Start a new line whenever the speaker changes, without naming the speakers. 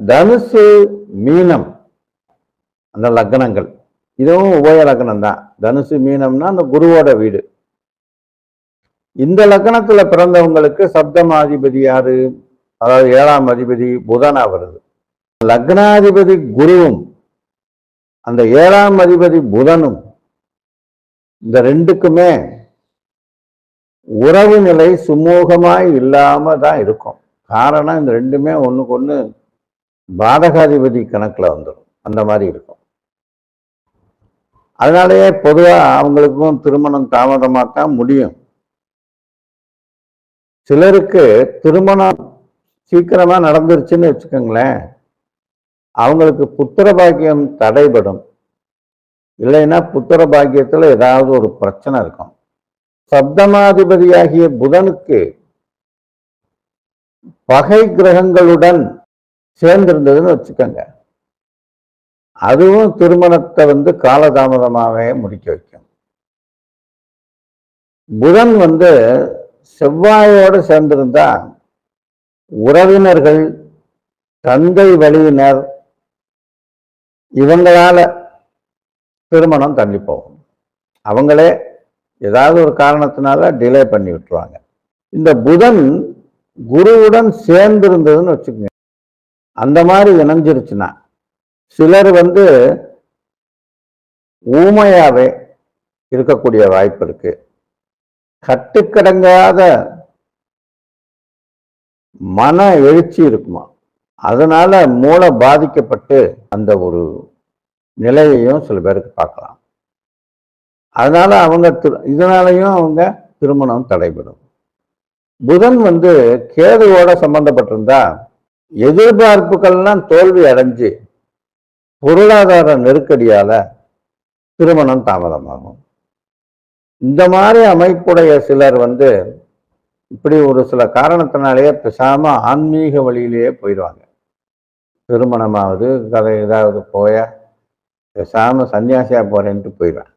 தனுசு மீனம் அந்த லக்னங்கள், இதுவும் உபய லக்னம் தான். தனுசு மீனம்னா அந்த குருவோட வீடு. இந்த லக்னத்துல பிறந்தவங்களுக்கு சப்தமாதிபதி யாரு? அதாவது 7ஆம் அதிபதி புதனா வருது. லக்னாதிபதி குருவும் அந்த 7ஆம் அதிபதி புதனும் இந்த ரெண்டுக்குமே உறவு நிலை சுமூகமாய் இல்லாம தான் இருக்கும். காரணம் இந்த ரெண்டுமே ஒண்ணுக்கு ஒண்ணு பாதகாதிபதி கணக்குல வந்துடும். அந்த மாதிரி இருக்கும். அதனாலேயே பொதுவா அவங்களுக்கும் திருமணம் தாமதமாத்தான் முடியும். சிலருக்கு திருமணம் சீக்கிரமா நடந்துருச்சுன்னு வச்சுக்கோங்களேன், அவங்களுக்கு புத்திர பாக்கியம் தடைபடும். இல்லைன்னா புத்திர பாக்கியத்துல ஏதாவது ஒரு பிரச்சனை இருக்கும். சப்தமாதிபதியாகிய புதனுக்கு பகை கிரகங்களுடன் சேர்ந்திருந்ததுன்னு வச்சுக்கோங்க, அதுவும் திருமணத்தை காலதாமதமாகவே முடிக்க வைக்கும். புதன் செவ்வாயோடு சேர்ந்திருந்தா உறவினர்கள், தந்தை வழியினர் இவங்களால திருமணம் தள்ளி போகும். அவங்களே ஏதாவது ஒரு காரணத்தினால டிலே பண்ணி விட்டுருவாங்க. இந்த புதன் குருவுடன் சேர்ந்திருந்ததுன்னு வச்சுக்கோங்க, அந்த மாதிரி இணைஞ்சிருச்சுன்னா சிலர் ஊமையாவே இருக்கக்கூடிய வாய்ப்பு இருக்கு. கட்டுக்கடங்காத மன எழுச்சி இருக்குமா, அதனால மூளை பாதிக்கப்பட்டு அந்த ஒரு நிலையையும் சில பேருக்கு பார்க்கலாம். அதனால இதனாலையும் அவங்க திருமணம் தடைபடும். புதன் கேதுவோட சம்பந்தப்பட்டிருந்தா எதிர்பார்ப்புகள்லாம் தோல்வி அடைஞ்சு பொருளாதார நெருக்கடியால திருமணம் தாமதமாகும். இந்த மாதிரி அமைப்புடைய சிலர் இப்படி ஒரு சில காரணத்தினாலேயே பேசாம ஆன்மீக வழியிலேயே போயிடுவாங்க. திருமணமாவது கதை ஏதாவது போய பேசாம சன்னியாசியா போறேன்ட்டு போயிடுவாங்க.